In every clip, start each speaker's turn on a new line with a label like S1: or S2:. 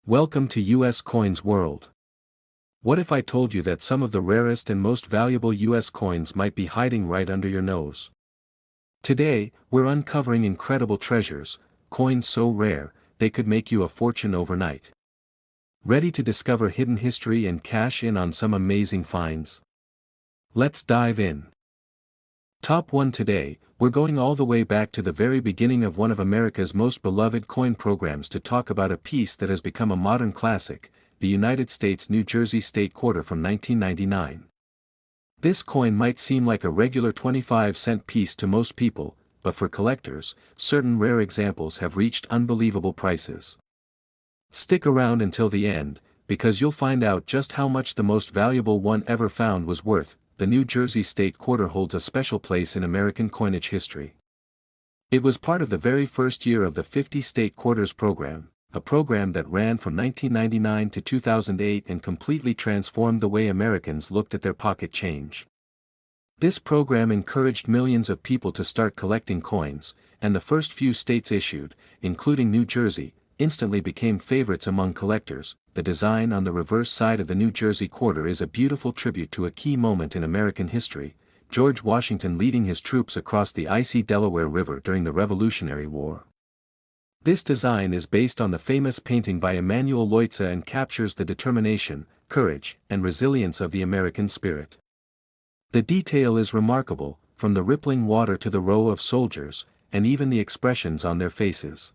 S1: Welcome to US Coins World. What if I told you that some of the rarest and most valuable US coins might be hiding right under your nose? Today, we're uncovering incredible treasures, coins so rare, they could make you a fortune overnight. Ready to discover hidden history and cash in on some amazing finds? Let's dive in. Top 1 today, we're going all the way back to the very beginning of one of America's most beloved coin programs to talk about a piece that has become a modern classic, the United States New Jersey State Quarter from 1999. This coin might seem like a regular 25-cent piece to most people, but for collectors, certain rare examples have reached unbelievable prices. Stick around until the end, because you'll find out just how much the most valuable one ever found was worth. The New Jersey State Quarter holds a special place in American coinage history. It was part of the very first year of the 50 State Quarters program, a program that ran from 1999 to 2008 and completely transformed the way Americans looked at their pocket change. This program encouraged millions of people to start collecting coins, and the first few states issued, including New Jersey, instantly became favorites among collectors. The design on the reverse side of the New Jersey Quarter is a beautiful tribute to a key moment in American history, George Washington leading his troops across the icy Delaware River during the Revolutionary War. This design is based on the famous painting by Emanuel Leutze and captures the determination, courage, and resilience of the American spirit. The detail is remarkable, from the rippling water to the row of soldiers, and even the expressions on their faces.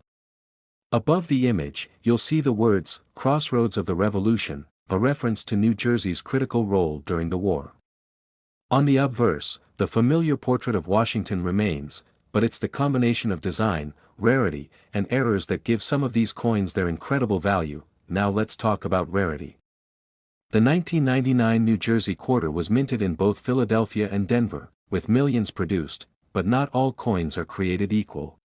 S1: Above the image, you'll see the words, "Crossroads of the Revolution," a reference to New Jersey's critical role during the war. On the obverse, the familiar portrait of Washington remains, but it's the combination of design, rarity, and errors that give some of these coins their incredible value. Now let's talk about rarity. The 1999 New Jersey Quarter was minted in both Philadelphia and Denver, with millions produced, but not all coins are created equal.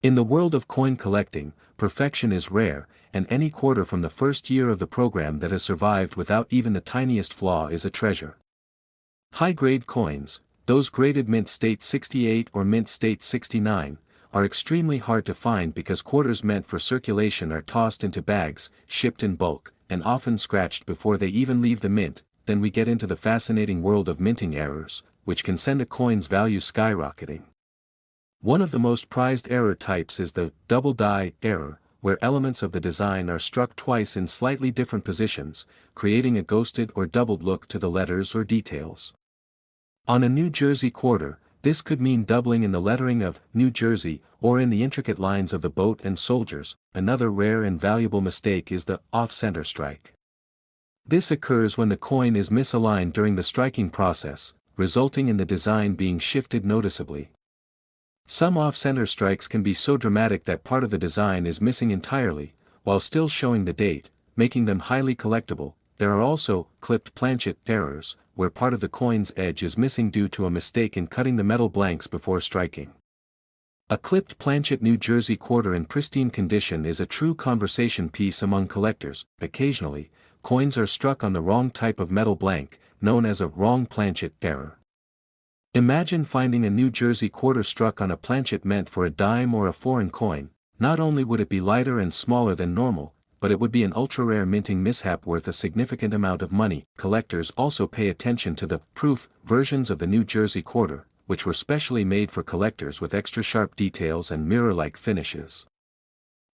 S1: In the world of coin collecting, perfection is rare, and any quarter from the first year of the program that has survived without even the tiniest flaw is a treasure. High-grade coins, those graded Mint State 68 or Mint State 69, are extremely hard to find because quarters meant for circulation are tossed into bags, shipped in bulk, and often scratched before they even leave the mint. Then we get into the fascinating world of minting errors, which can send a coin's value skyrocketing. One of the most prized error types is the double die error, where elements of the design are struck twice in slightly different positions, creating a ghosted or doubled look to the letters or details. On a New Jersey quarter, this could mean doubling in the lettering of New Jersey or in the intricate lines of the boat and soldiers. Another rare and valuable mistake is the off-center strike. This occurs when the coin is misaligned during the striking process, resulting in the design being shifted noticeably. Some off-center strikes can be so dramatic that part of the design is missing entirely, while still showing the date, making them highly collectible. There are also clipped planchet errors, where part of the coin's edge is missing due to a mistake in cutting the metal blanks before striking. A clipped planchet New Jersey Quarter in pristine condition is a true conversation piece among collectors. Occasionally, coins are struck on the wrong type of metal blank, known as a wrong planchet error. Imagine finding a New Jersey Quarter struck on a planchet meant for a dime or a foreign coin. Not only would it be lighter and smaller than normal, but it would be an ultra-rare minting mishap worth a significant amount of money. Collectors also pay attention to the proof versions of the New Jersey Quarter, which were specially made for collectors with extra sharp details and mirror-like finishes.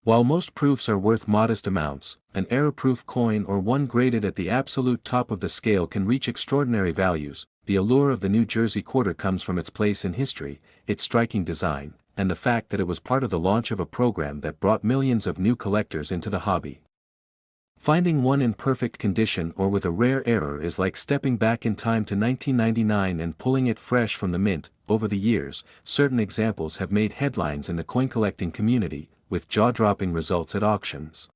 S1: While most proofs are worth modest amounts, an error-proof coin or one graded at the absolute top of the scale can reach extraordinary values. The allure of the New Jersey Quarter comes from its place in history, its striking design, and the fact that it was part of the launch of a program that brought millions of new collectors into the hobby. Finding one in perfect condition or with a rare error is like stepping back in time to 1999 and pulling it fresh from the mint. Over the years, certain examples have made headlines in the coin collecting community, with jaw-dropping results at auctions.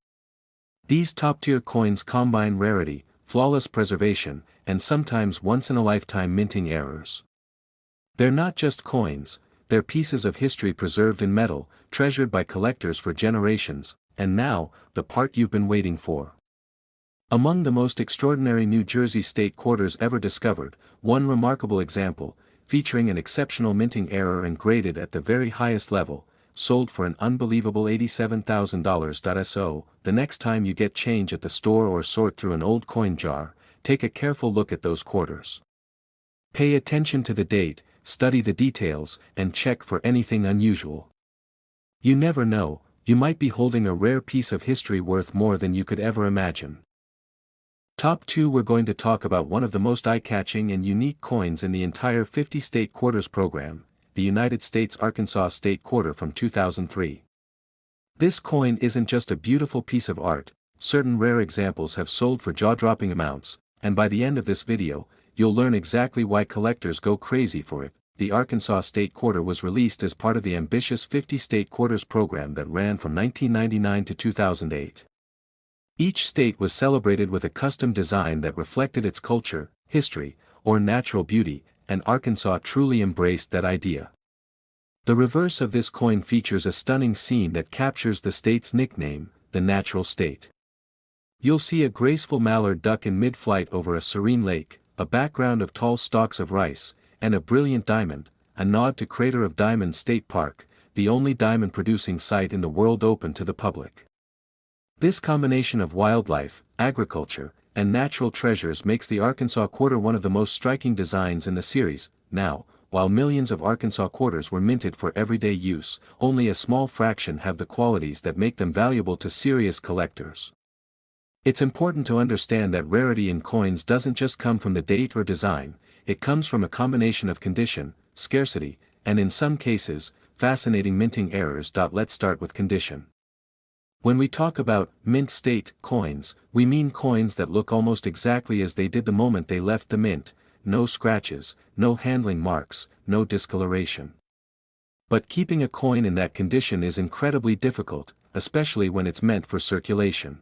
S1: These top-tier coins combine rarity, flawless preservation, and sometimes once-in-a-lifetime minting errors. They're not just coins, they're pieces of history preserved in metal, treasured by collectors for generations. And now, the part you've been waiting for. Among the most extraordinary New Jersey State Quarters ever discovered, one remarkable example, featuring an exceptional minting error and graded at the very highest level, sold for an unbelievable $87,000. So, the next time you get change at the store or sort through an old coin jar, take a careful look at those quarters. Pay attention to the date, study the details, and check for anything unusual. You never know, you might be holding a rare piece of history worth more than you could ever imagine. Top 2. We're going to talk about one of the most eye-catching and unique coins in the entire 50-state quarters program, the United States Arkansas State Quarter from 2003. This coin isn't just a beautiful piece of art, certain rare examples have sold for jaw-dropping amounts, and by the end of this video, you'll learn exactly why collectors go crazy for it. The Arkansas State Quarter was released as part of the ambitious 50-state quarters program that ran from 1999 to 2008. Each state was celebrated with a custom design that reflected its culture, history, or natural beauty, and Arkansas truly embraced that idea. The reverse of this coin features a stunning scene that captures the state's nickname, the natural state. You'll see a graceful mallard duck in mid-flight over a serene lake, a background of tall stalks of rice, and a brilliant diamond, a nod to Crater of Diamonds State Park, the only diamond-producing site in the world open to the public. This combination of wildlife, agriculture, and natural treasures makes the Arkansas Quarter one of the most striking designs in the series. Now, while millions of Arkansas quarters were minted for everyday use, only a small fraction have the qualities that make them valuable to serious collectors. It's important to understand that rarity in coins doesn't just come from the date or design, it comes from a combination of condition, scarcity, and in some cases, fascinating minting errors. Let's start with condition. When we talk about mint state coins, we mean coins that look almost exactly as they did the moment they left the mint, no scratches, no handling marks, no discoloration. But keeping a coin in that condition is incredibly difficult, especially when it's meant for circulation.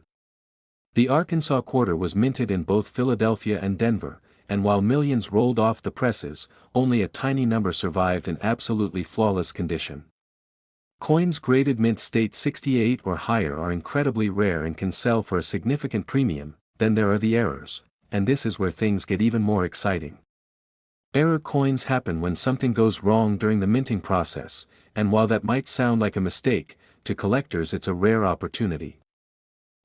S1: The Arkansas Quarter was minted in both Philadelphia and Denver, and while millions rolled off the presses, only a tiny number survived in absolutely flawless condition. Coins graded mint state 68 or higher are incredibly rare and can sell for a significant premium. Then there are the errors, and this is where things get even more exciting. Error coins happen when something goes wrong during the minting process, and while that might sound like a mistake, to collectors it's a rare opportunity.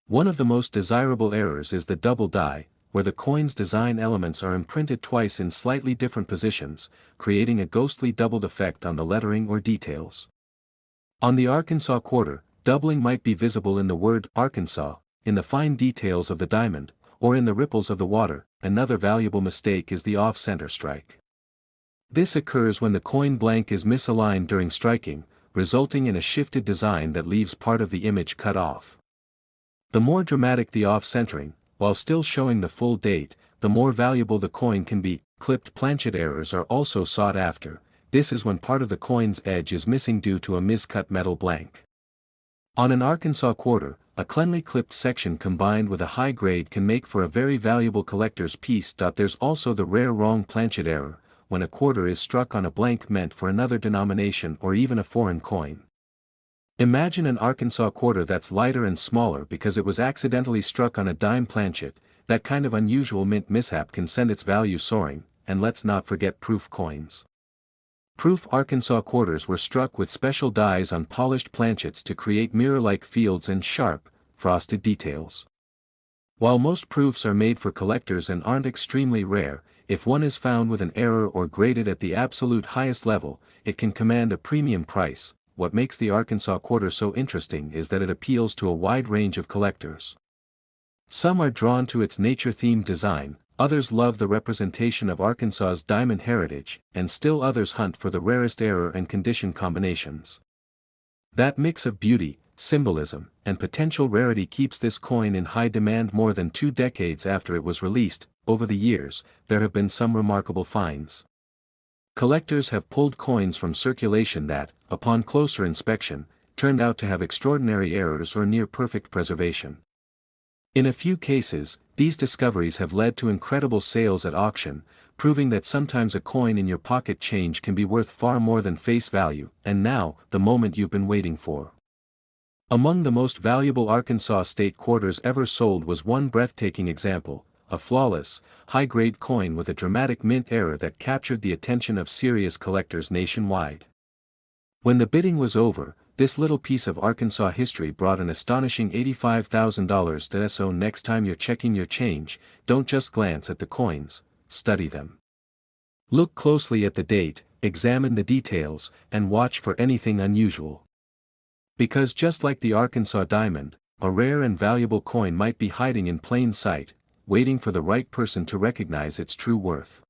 S1: One of the most desirable errors is the double die, where the coin's design elements are imprinted twice in slightly different positions, creating a ghostly doubled effect on the lettering or details. On the Arkansas Quarter, doubling might be visible in the word Arkansas, in the fine details of the diamond, or in the ripples of the water. Another valuable mistake is the off-center strike. This occurs when the coin blank is misaligned during striking, resulting in a shifted design that leaves part of the image cut off. The more dramatic the off-centering, while still showing the full date, the more valuable the coin can be. Clipped planchet errors are also sought after. This is when part of the coin's edge is missing due to a miscut metal blank. On an Arkansas Quarter, a cleanly clipped section combined with a high grade can make for a very valuable collector's piece. There's also the rare wrong planchet error, when a quarter is struck on a blank meant for another denomination or even a foreign coin. Imagine an Arkansas Quarter that's lighter and smaller because it was accidentally struck on a dime planchet. That kind of unusual mint mishap can send its value soaring. And let's not forget proof coins. Proof Arkansas Quarters were struck with special dies on polished planchets to create mirror-like fields and sharp, frosted details. While most proofs are made for collectors and aren't extremely rare, if one is found with an error or graded at the absolute highest level, it can command a premium price. What makes the Arkansas Quarter so interesting is that it appeals to a wide range of collectors. Some are drawn to its nature-themed design, others love the representation of Arkansas's diamond heritage, and still others hunt for the rarest error and condition combinations. That mix of beauty, symbolism, and potential rarity keeps this coin in high demand more than 2 decades after it was released. Over the years, there have been some remarkable finds. Collectors have pulled coins from circulation that, upon closer inspection, turned out to have extraordinary errors or near-perfect preservation. In a few cases, these discoveries have led to incredible sales at auction, proving that sometimes a coin in your pocket change can be worth far more than face value. And now, the moment you've been waiting for. Among the most valuable Arkansas State Quarters ever sold was one breathtaking example, a flawless, high-grade coin with a dramatic mint error that captured the attention of serious collectors nationwide. When the bidding was over, this little piece of Arkansas history brought an astonishing $85,000 to us. So next time you're checking your change, don't just glance at the coins, study them. Look closely at the date, examine the details, and watch for anything unusual. Because just like the Arkansas diamond, a rare and valuable coin might be hiding in plain sight, waiting for the right person to recognize its true worth.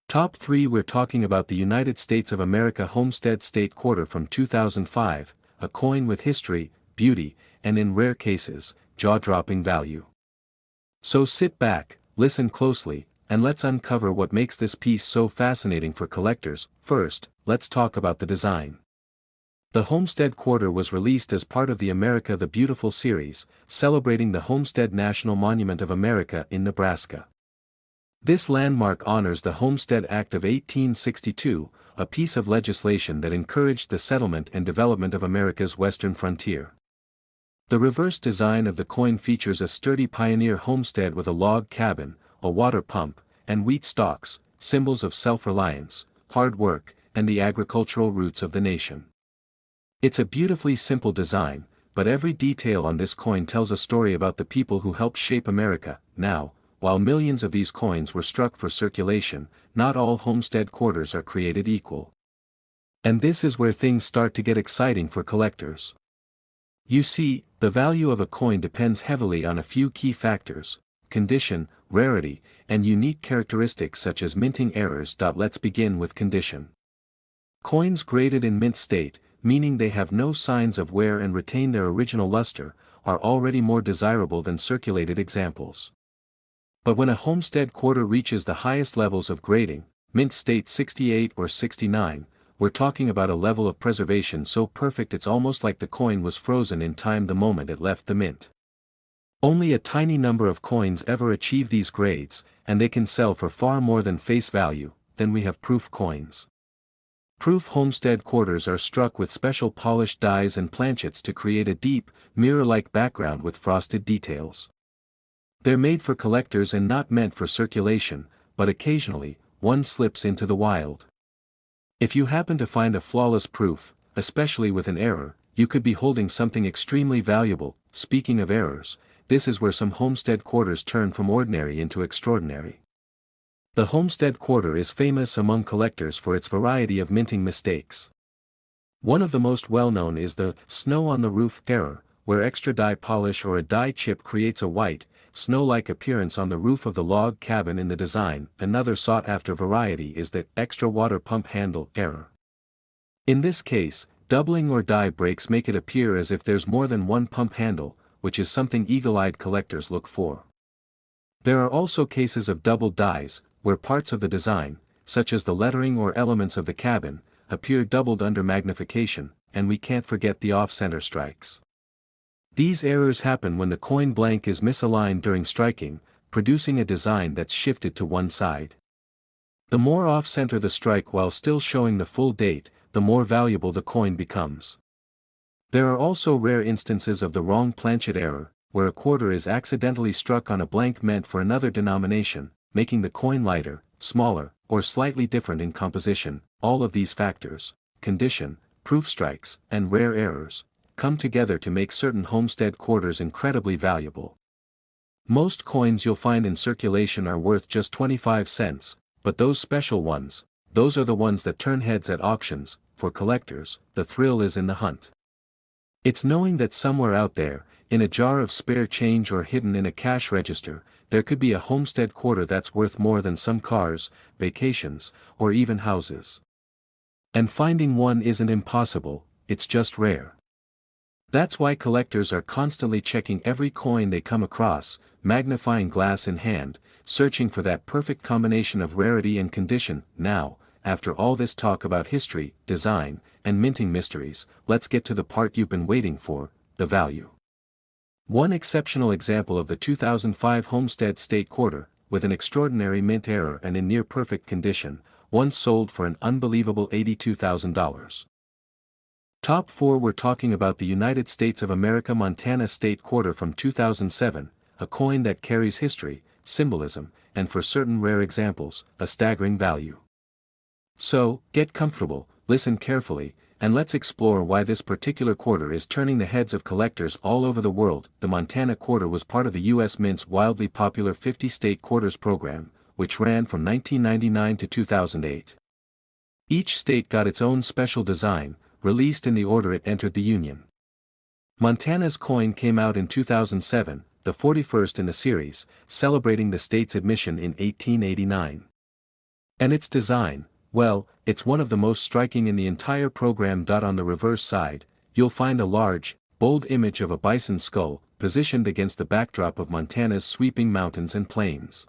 S1: Top 3. We're talking about the United States of America Homestead State Quarter from 2005, a coin with history, beauty, and in rare cases, jaw-dropping value. So sit back, listen closely, and let's uncover what makes this piece so fascinating for collectors. First, let's talk about the design. The Homestead Quarter was released as part of the America the Beautiful series, celebrating the Homestead National Monument of America in Nebraska. This landmark honors the Homestead Act of 1862, a piece of legislation that encouraged the settlement and development of America's western frontier. The reverse design of the coin features a sturdy pioneer homestead with a log cabin, a water pump, and wheat stalks, symbols of self-reliance, hard work, and the agricultural roots of the nation. It's a beautifully simple design, but every detail on this coin tells a story about the people who helped shape America. Now, while millions of these coins were struck for circulation, not all homestead quarters are created equal. And this is where things start to get exciting for collectors. You see, the value of a coin depends heavily on a few key factors: condition, rarity, and unique characteristics such as minting errors. Let's begin with condition. Coins graded in mint state, meaning they have no signs of wear and retain their original luster, are already more desirable than circulated examples. But when a homestead quarter reaches the highest levels of grading, mint state 68 or 69, we're talking about a level of preservation so perfect it's almost like the coin was frozen in time the moment it left the mint. Only a tiny number of coins ever achieve these grades, and they can sell for far more than face value. Then we have proof coins. Proof homestead quarters are struck with special polished dies and planchets to create a deep, mirror-like background with frosted details. They're made for collectors and not meant for circulation, but occasionally, one slips into the wild. If you happen to find a flawless proof, especially with an error, you could be holding something extremely valuable. Speaking of errors, this is where some homestead quarters turn from ordinary into extraordinary. The homestead quarter is famous among collectors for its variety of minting mistakes. One of the most well-known is the snow on the roof error, where extra die polish or a die chip creates a white, snow-like appearance on the roof of the log cabin in the design. Another sought-after variety is the extra water pump handle error. In this case, doubling or die breaks make it appear as if there's more than one pump handle, which is something eagle-eyed collectors look for. There are also cases of double dies, where parts of the design, such as the lettering or elements of the cabin, appear doubled under magnification, and we can't forget the off-center strikes. These errors happen when the coin blank is misaligned during striking, producing a design that's shifted to one side. The more off-center the strike while still showing the full date, the more valuable the coin becomes. There are also rare instances of the wrong planchet error, where a quarter is accidentally struck on a blank meant for another denomination, making the coin lighter, smaller, or slightly different in composition. All of these factors, condition, proof strikes, and rare errors, come together to make certain homestead quarters incredibly valuable. Most coins you'll find in circulation are worth just 25 cents, but those special ones, those are the ones that turn heads at auctions. For collectors, the thrill is in the hunt. It's knowing that somewhere out there, in a jar of spare change or hidden in a cash register, there could be a homestead quarter that's worth more than some cars, vacations, or even houses. And finding one isn't impossible, it's just rare. That's why collectors are constantly checking every coin they come across, magnifying glass in hand, searching for that perfect combination of rarity and condition. Now, after all this talk about history, design, and minting mysteries, let's get to the part you've been waiting for, the value. One exceptional example of the 2005 Homestead State Quarter, with an extraordinary mint error and in near-perfect condition, once sold for an unbelievable $82,000. Top 4. We're talking about the United States of America Montana State Quarter from 2007, a coin that carries history, symbolism, and for certain rare examples, a staggering value. So, get comfortable, listen carefully, and let's explore why this particular quarter is turning the heads of collectors all over the world. The Montana quarter was part of the U.S. Mint's wildly popular 50-state quarters program, which ran from 1999 to 2008. Each state got its own special design, released in the order it entered the Union. Montana's coin came out in 2007, the 41st in the series, celebrating the state's admission in 1889. And its design, well, it's one of the most striking in the entire program. On the reverse side, you'll find a large, bold image of a bison skull, positioned against the backdrop of Montana's sweeping mountains and plains.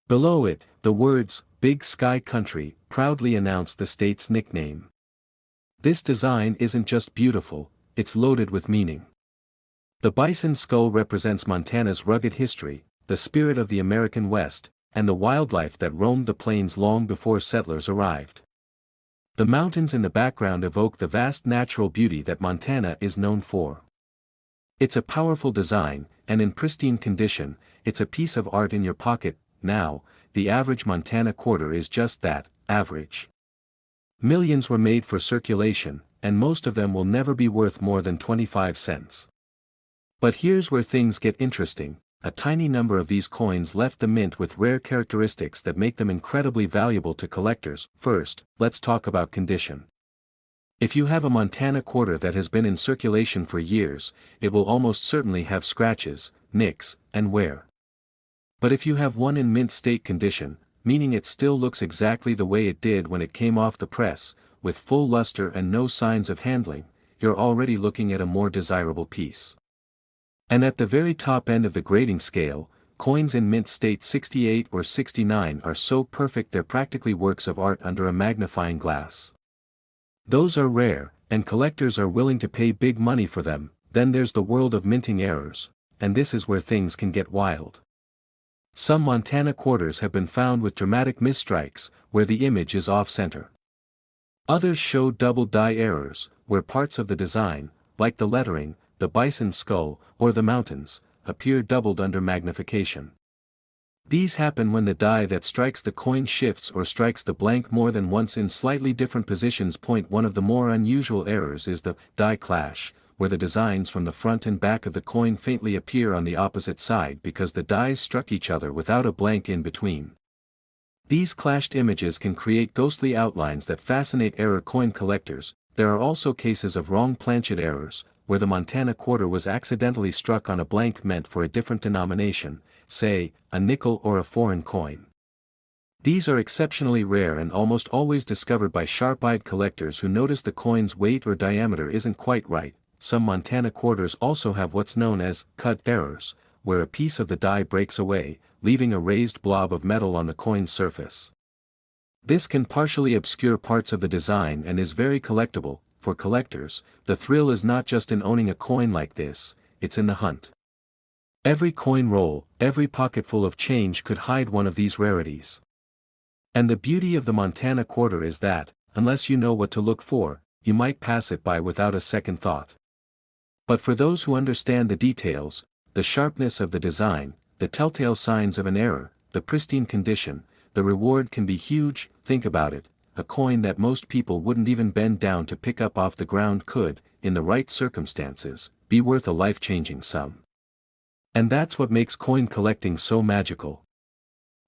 S1: Below it, the words, "Big Sky Country," proudly announce the state's nickname. This design isn't just beautiful, it's loaded with meaning. The bison skull represents Montana's rugged history, the spirit of the American West, and the wildlife that roamed the plains long before settlers arrived. The mountains in the background evoke the vast natural beauty that Montana is known for. It's a powerful design, and in pristine condition, it's a piece of art in your pocket. Now, the average Montana quarter is just that, average. Millions were made for circulation, and most of them will never be worth more than 25 cents. But here's where things get interesting. A tiny number of these coins left the mint with rare characteristics that make them incredibly valuable to collectors. First, let's talk about condition. If you have a Montana quarter that has been in circulation for years, it will almost certainly have scratches, nicks, and wear. But if you have one in mint state condition, meaning it still looks exactly the way it did when it came off the press, with full luster and no signs of handling, you're already looking at a more desirable piece. And at the very top end of the grading scale, coins in mint state 68 or 69 are so perfect they're practically works of art under a magnifying glass. Those are rare, and collectors are willing to pay big money for them. Then there's the world of minting errors, and this is where things can get wild. Some Montana quarters have been found with dramatic misstrikes, where the image is off-center. Others show double die errors, where parts of the design, like the lettering, the bison skull, or the mountains, appear doubled under magnification. These happen when the die that strikes the coin shifts or strikes the blank more than once in slightly different positions. One of the more unusual errors is the die clash, where the designs from the front and back of the coin faintly appear on the opposite side because the dies struck each other without a blank in between. These clashed images can create ghostly outlines that fascinate error coin collectors. There are also cases of wrong planchet errors, where the Montana quarter was accidentally struck on a blank meant for a different denomination, say, a nickel or a foreign coin. These are exceptionally rare and almost always discovered by sharp-eyed collectors who notice the coin's weight or diameter isn't quite right. Some Montana quarters also have what's known as cut errors, where a piece of the die breaks away, leaving a raised blob of metal on the coin's surface. This can partially obscure parts of the design and is very collectible. For collectors, the thrill is not just in owning a coin like this, it's in the hunt. Every coin roll, every pocketful of change could hide one of these rarities. And the beauty of the Montana quarter is that, unless you know what to look for, you might pass it by without a second thought. But for those who understand the details, the sharpness of the design, the telltale signs of an error, the pristine condition, the reward can be huge. Think about it. A coin that most people wouldn't even bend down to pick up off the ground could, in the right circumstances, be worth a life-changing sum. And that's what makes coin collecting so magical.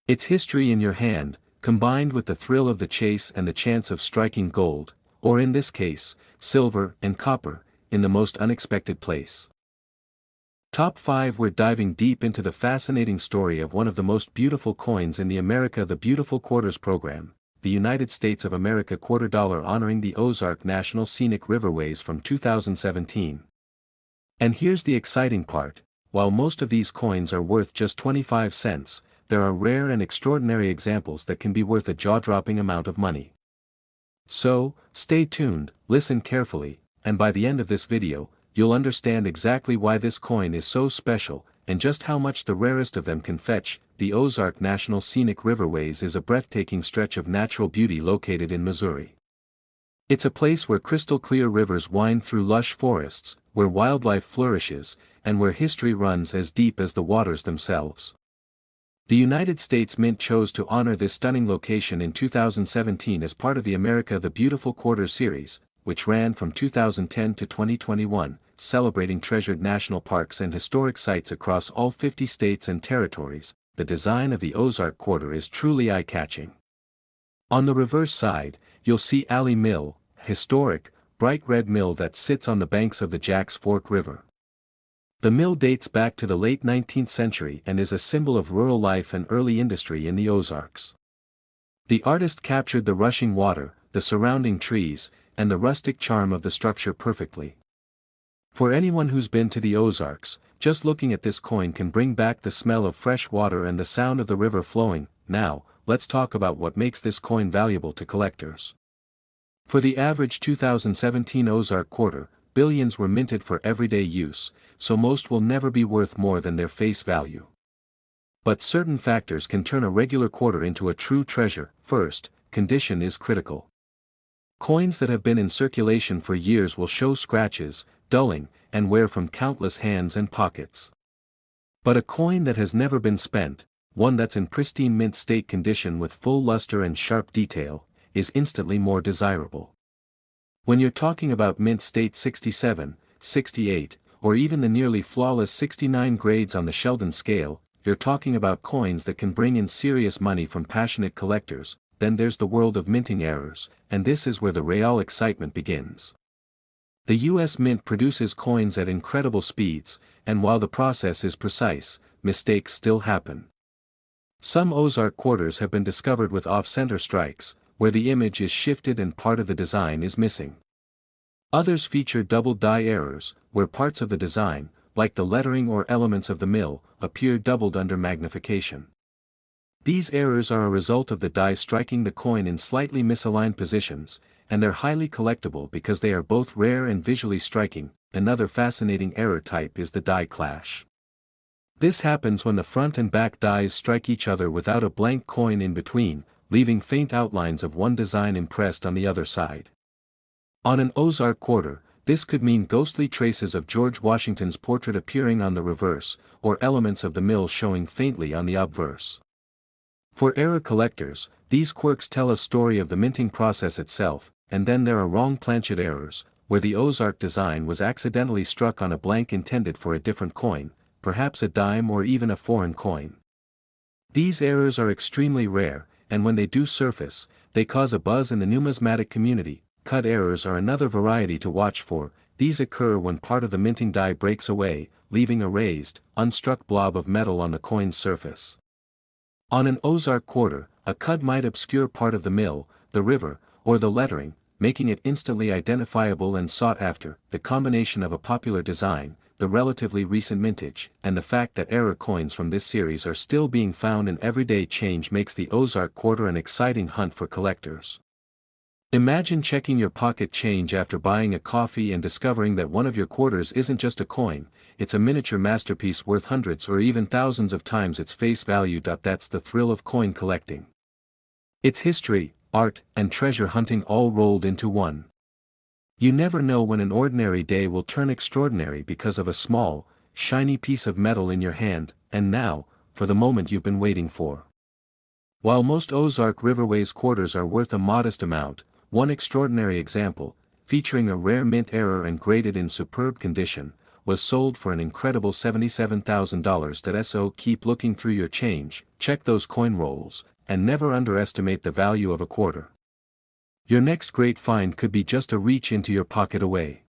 S1: It's history in your hand, combined with the thrill of the chase and the chance of striking gold, or in this case, silver and copper, in the most unexpected place. Top 5. We're diving deep into the fascinating story of one of the most beautiful coins in America, the Beautiful Quarters Program. The United States of America $quarter honoring the Ozark National Scenic Riverways from 2017. And here's the exciting part, while most of these coins are worth just 25 cents, there are rare and extraordinary examples that can be worth a jaw-dropping amount of money. So, stay tuned, listen carefully, and by the end of this video, you'll understand exactly why this coin is so special, and just how much the rarest of them can fetch. The Ozark National Scenic Riverways is a breathtaking stretch of natural beauty located in Missouri. It's a place where crystal-clear rivers wind through lush forests, where wildlife flourishes, and where history runs as deep as the waters themselves. The United States Mint chose to honor this stunning location in 2017 as part of the America the Beautiful Quarter series, which ran from 2010 to 2021, celebrating treasured national parks and historic sites across all 50 states and territories. The design of the Ozark Quarter is truly eye-catching. On the reverse side, you'll see Alley Mill, historic, bright red mill that sits on the banks of the Jacks Fork River. The mill dates back to the late 19th century and is a symbol of rural life and early industry in the Ozarks. The artist captured the rushing water, the surrounding trees, and the rustic charm of the structure perfectly. For anyone who's been to the Ozarks, just looking at this coin can bring back the smell of fresh water and the sound of the river flowing. Now, let's talk about what makes this coin valuable to collectors. For the average 2017 Ozark Quarter, billions were minted for everyday use, so most will never be worth more than their face value. But certain factors can turn a regular quarter into a true treasure. First, condition is critical. Coins that have been in circulation for years will show scratches, dulling, and wear from countless hands and pockets. But a coin that has never been spent, one that's in pristine mint state condition with full luster and sharp detail, is instantly more desirable. When you're talking about mint state 67, 68, or even the nearly flawless 69 grades on the Sheldon scale, you're talking about coins that can bring in serious money from passionate collectors. Then there's the world of minting errors, and this is where the real excitement begins. The US Mint produces coins at incredible speeds, and while the process is precise, mistakes still happen. Some Ozark quarters have been discovered with off-center strikes, where the image is shifted and part of the design is missing. Others feature double die errors, where parts of the design, like the lettering or elements of the mill, appear doubled under magnification. These errors are a result of the die striking the coin in slightly misaligned positions, and they're highly collectible because they are both rare and visually striking. Another fascinating error type is the die clash. This happens when the front and back dies strike each other without a blank coin in between, leaving faint outlines of one design impressed on the other side. On an Ozark quarter, this could mean ghostly traces of George Washington's portrait appearing on the reverse, or elements of the mill showing faintly on the obverse. For error collectors, these quirks tell a story of the minting process itself, and then there are wrong planchet errors, where the Ozark design was accidentally struck on a blank intended for a different coin, perhaps a dime or even a foreign coin. These errors are extremely rare, and when they do surface, they cause a buzz in the numismatic community. Cut errors are another variety to watch for. These occur when part of the minting die breaks away, leaving a raised, unstruck blob of metal on the coin's surface. On an Ozark quarter, a cut might obscure part of the mill, the river, or the lettering, making it instantly identifiable and sought after. The combination of a popular design, the relatively recent mintage, and the fact that error coins from this series are still being found in everyday change makes the Ozark quarter an exciting hunt for collectors. Imagine checking your pocket change after buying a coffee and discovering that one of your quarters isn't just a coin, it's a miniature masterpiece worth hundreds or even thousands of times its face value. That's the thrill of coin collecting. It's history, art, and treasure hunting all rolled into one. You never know when an ordinary day will turn extraordinary because of a small, shiny piece of metal in your hand. And now, for the moment you've been waiting for. While most Ozark Riverways quarters are worth a modest amount, one extraordinary example, featuring a rare mint error and graded in superb condition, was sold for an incredible $77,000. So keep looking through your change, check those coin rolls, and never underestimate the value of a quarter. Your next great find could be just a reach into your pocket away.